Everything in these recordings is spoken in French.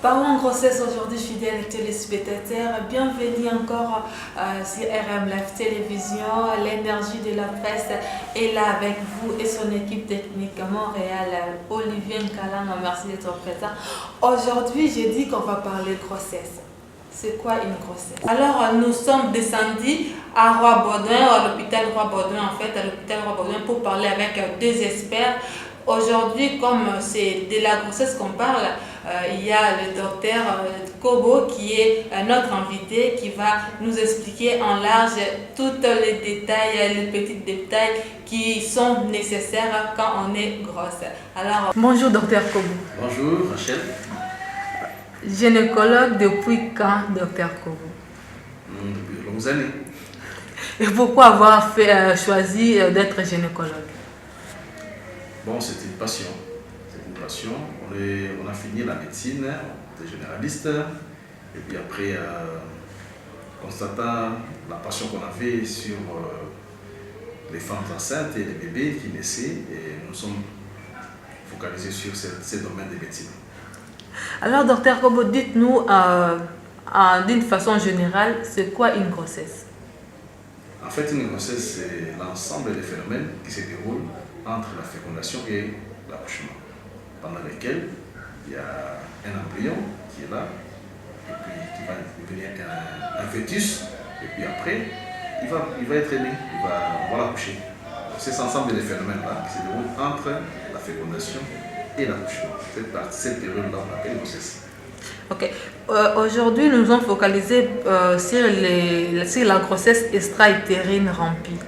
Parlons grossesse aujourd'hui, fidèles téléspectateurs. Bienvenue encore sur RM Live Télévision. L'énergie de la presse est là avec vous et son équipe technique à Montréal. Olivier Nkalama, merci d'être présent. Aujourd'hui, j'ai dit qu'on va parler grossesse. C'est quoi une grossesse? Alors, nous sommes descendus à Roi-Baudouin, à l'hôpital Roi-Baudouin, pour parler avec deux experts. Aujourd'hui, comme c'est de la grossesse qu'on parle, il y a le docteur Kobo qui est notre invité qui va nous expliquer en large tous les détails, les petits détails qui sont nécessaires quand on est grosse. Alors, bonjour docteur Kobo. Bonjour Rachel. Gynécologue depuis quand, docteur Kobo? Depuis de longues années. Et pourquoi avoir choisi d'être gynécologue? Bon, c'est une passion. C'est une passion. On a fini la médecine, on était généraliste. Et puis après, constatant la passion qu'on avait sur les femmes enceintes et les bébés qui naissaient, et nous sommes focalisés sur ces domaines de médecine. Alors, docteur Kobo, dites-nous d'une façon générale, c'est quoi une grossesse? En fait, une grossesse, c'est l'ensemble des phénomènes qui se déroulent entre la fécondation et l'accouchement, pendant lesquels il y a un embryon qui est là, et puis qui va devenir un fœtus, et puis après, il va être né, on va l'accoucher. C'est cet ensemble des phénomènes-là qui se déroulent entre la fécondation et l'accouchement. Cette période-là, on l'appelle grossesse. Ok. Aujourd'hui, nous sommes focalisés sur la grossesse extra-utérine remplie.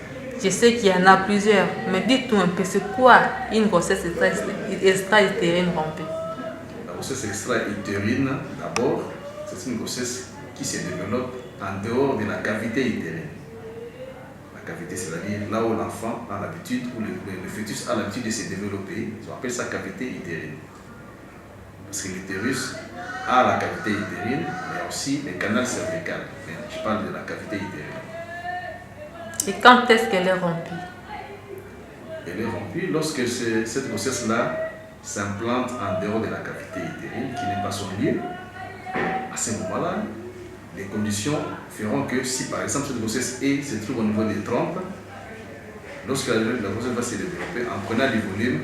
Je sais qu'il y en a plusieurs, mais dites-nous un peu, c'est quoi une grossesse extra-utérine remplie? La grossesse extra-utérine, d'abord, c'est une grossesse qui se développe en dehors de la cavité utérine. La cavité, c'est-à-dire là où l'enfant a l'habitude, où le fœtus a l'habitude de se développer, on appelle ça cavité utérine. Parce que l'utérus a la cavité utérine, mais aussi le canal cervical. Je parle de la cavité utérine. Et quand est-ce qu'elle est remplie? Elle est remplie lorsque cette grossesse-là s'implante en dehors de la cavité utérine, qui n'est pas son lieu. À ce moment-là, les conditions feront que si par exemple cette grossesse se trouve au niveau des trompes, lorsque la grossesse va se développer, en prenant du volume,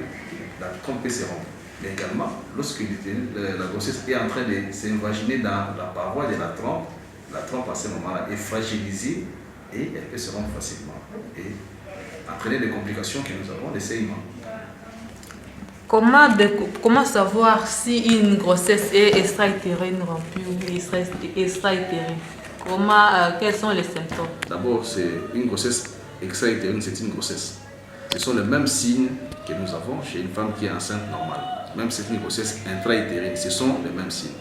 la trompe peut se rompre. Mais également, lorsque la grossesse est en train de s'invaginer dans la paroi de la trompe à ce moment-là est fragilisée et elle peut se rompre facilement et entraîner des complications que nous avons, des saignements. Comment savoir si une grossesse est extra-utérine remplie ou extra-utérine? Quels sont les symptômes? D'abord, c'est une grossesse extra-utérine, c'est une grossesse. Ce sont les mêmes signes que nous avons chez une femme qui est enceinte normale. Même si c'est une grossesse intra-utérine, ce sont les mêmes signes.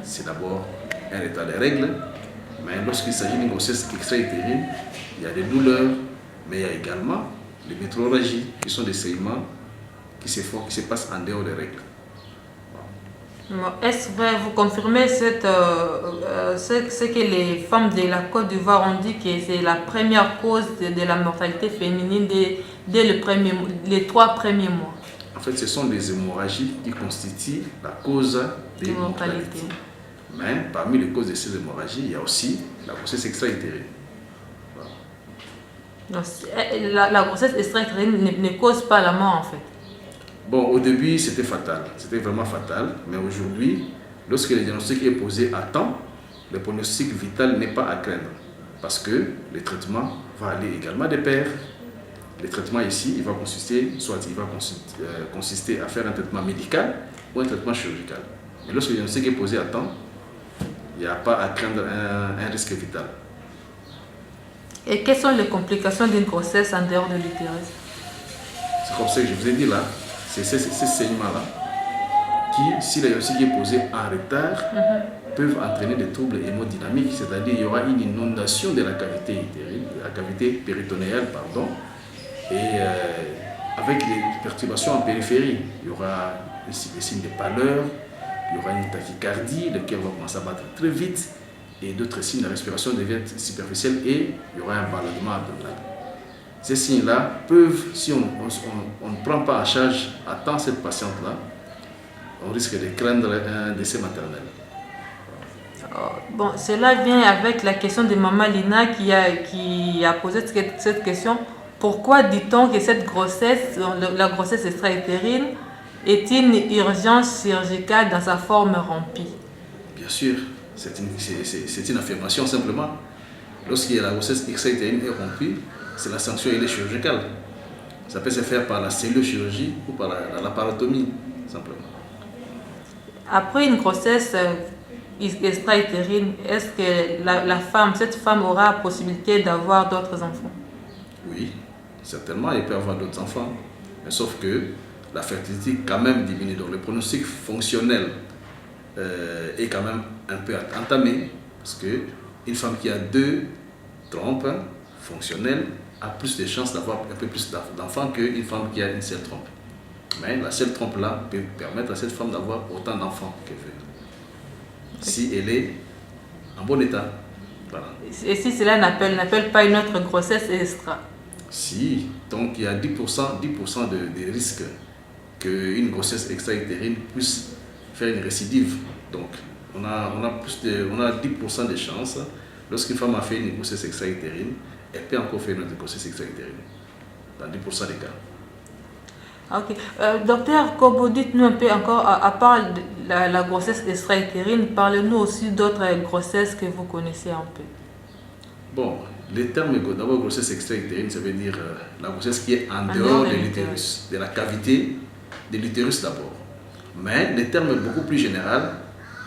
C'est d'abord un retard des règles, mais lorsqu'il s'agit d'une grossesse extra-utérine, il y a des douleurs, mais il y a également les métrorragies, qui sont des saignements qui se passent en dehors des règles. Est-ce vrai, vous confirmez ce que les femmes de la Côte d'Ivoire ont dit que c'est la première cause de la mortalité féminine dès les 3 premiers mois? En fait, ce sont des hémorragies qui constituent la cause des mortalités. Mais parmi les causes de ces hémorragies, il y a aussi la grossesse extra-utérine. Voilà. La grossesse extra-utérine ne cause pas la mort en fait? Bon, au début, c'était fatal. C'était vraiment fatal. Mais aujourd'hui, lorsque le diagnostic est posé à temps, le pronostic vital n'est pas à craindre. Parce que le traitement va aller également de pair. Le traitement ici, il va consister à faire un traitement médical ou un traitement chirurgical. Mais lorsque le diagnostic est posé à temps, il n'y a pas à craindre un risque vital. Et quelles sont les complications d'une grossesse en dehors de l'utérus? C'est comme ça que je vous ai dit là, c'est ces saignements-là qui, si le diagnostic est posé en retard, peuvent entraîner des troubles hémodynamiques, c'est-à-dire il y aura une inondation de la cavité utérine, de la cavité péritonéale, pardon, et avec des perturbations en périphérie, il y aura des signes de pâleur, il y aura une tachycardie, le cœur va commencer à battre très vite, et d'autres signes de respiration deviennent superficiels et il y aura un ballonnement abdominal. Ces signes-là peuvent, si on ne prend pas en charge à temps cette patiente-là, on risque de craindre un décès maternel. Bon, cela vient avec la question de Maman Lina qui a posé cette question. Pourquoi dit-on que cette grossesse, la grossesse extra-utérine, est une urgence chirurgicale dans sa forme rompue? Bien sûr, c'est une affirmation simplement. Lorsqu'il y a la grossesse extra-utérine est rompue, c'est la sanction elle est chirurgicale. Ça peut se faire par la cellullochirurgie ou par la laparotomie, simplement. Après une grossesse extra-utérine, est-ce que cette femme aura la possibilité d'avoir d'autres enfants? Oui, certainement, elle peut avoir d'autres enfants. Mais sauf que la fertilité quand même diminue. Donc le pronostic fonctionnel est quand même un peu entamé. Parce qu'une femme qui a 2 trompes fonctionnelles a plus de chances d'avoir un peu plus d'enfants qu'une femme qui a une seule trompe. Mais la seule trompe-là peut permettre à cette femme d'avoir autant d'enfants qu'elle veut. Si elle est en bon état. Voilà. Et si cela n'appelle pas une autre grossesse extra? Si, donc il y a 10% de risques qu'une grossesse extra-utérine puisse faire une récidive. Donc on a 10% de chances. Lorsqu'une femme a fait une grossesse extra-utérine, elle peut encore faire une autre grossesse extra-utérine. Dans 10% des cas. Ok. Docteur Kobo, dites-nous un peu encore, à part la grossesse extra-utérine, parlez-nous aussi d'autres grossesses que vous connaissez un peu. Bon, les termes d'abord grossesse extra-utérine, ça veut dire la grossesse qui est en dehors de l'utérus, de la cavité de l'utérus d'abord. Mais les termes beaucoup plus généraux,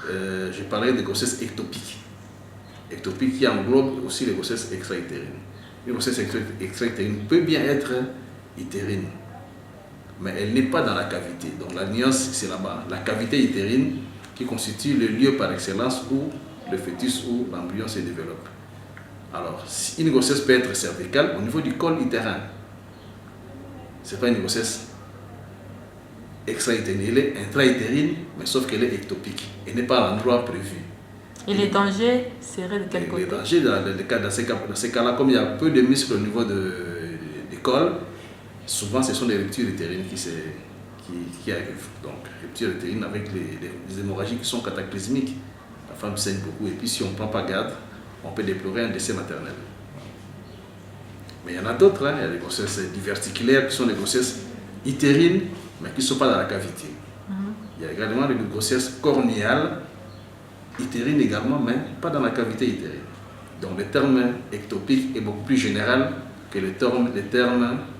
je parlais de grossesse ectopique. Ectopique qui englobe aussi les grossesses extra-utérines. Une grossesse extra-utérine peut bien être utérine, mais elle n'est pas dans la cavité. Donc la nuance, c'est là-bas. La cavité utérine qui constitue le lieu par excellence où le fœtus ou l'embryon se développe. Alors, une grossesse peut être cervicale au niveau du col utérin. Ce n'est pas une grossesse extra-utérine. Elle est intra-utérine, mais sauf qu'elle est ectopique. Elle n'est pas à l'endroit prévu. Et les dangers seraient de quel côté? Les dangers, dans ces cas-là, comme il y a peu de muscles au niveau du col, souvent ce sont des ruptures utérines qui arrivent. Donc, ruptures utérines avec les hémorragies qui sont cataclysmiques. La femme saigne beaucoup et puis si on ne prend pas garde, on peut déplorer un décès maternel. Mais il y en a d'autres, il y a des grossesses diverticulaires qui sont des grossesses utérines, mais qui ne sont pas dans la cavité. Il y a également des grossesses cornéales, utérines également, mais pas dans la cavité utérine. Donc le terme ectopique est beaucoup plus général que le terme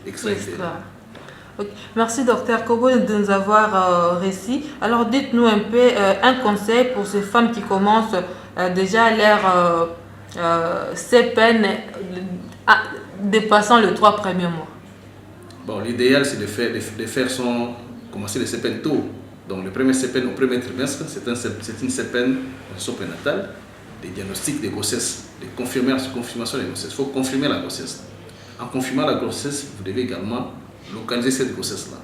extra-utérin. Okay. Merci docteur Kobo de nous avoir réussi. Alors dites-nous un peu un conseil pour ces femmes qui commencent déjà leur CPN dépassant les 3 premiers mois. Bon, l'idéal c'est de faire commencer le CPN tôt. Donc le premier CPN au premier trimestre, c'est une CPN prénatale, des diagnostics de grossesse, de confirmation de grossesse. Il faut confirmer la grossesse. En confirmant la grossesse, vous devez également localiser cette grossesse-là.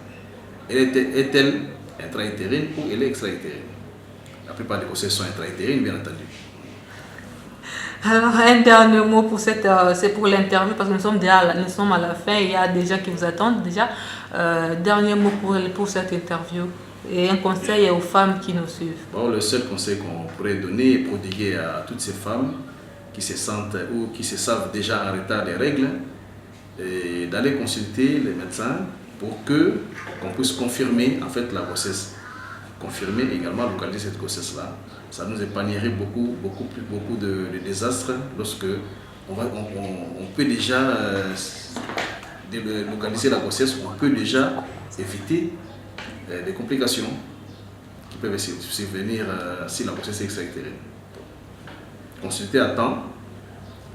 Est-elle intra-utérine ou elle est extra-utérine? La plupart des grossesses sont intra-utérines, bien entendu. Alors, un dernier mot c'est pour l'interview parce que nous sommes à la fin. Il y a des gens qui vous attendent déjà. Dernier mot pour cette interview et un conseil aux femmes qui nous suivent. Bon, le seul conseil qu'on pourrait donner et prodiguer à toutes ces femmes qui se sentent ou qui se savent déjà en retard des règles, et d'aller consulter les médecins pour qu'on puisse confirmer en fait la grossesse. Confirmer également localiser cette grossesse-là. Ça nous épargnerait beaucoup de désastres lorsque on peut déjà localiser la grossesse, on peut déjà éviter des complications qui peuvent survenir si la grossesse est extra-utérine. Consulter à temps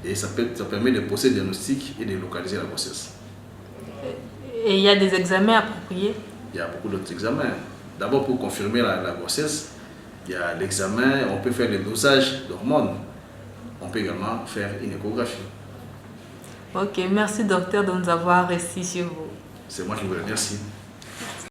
et ça permet de poser le diagnostic et de localiser la grossesse. Et il y a des examens appropriés? Il y a beaucoup d'autres examens. D'abord pour confirmer la grossesse, il y a l'examen, on peut faire le dosage d'hormones. On peut également faire une échographie. Ok, merci docteur de nous avoir reçus chez vous. C'est moi qui vous remercie.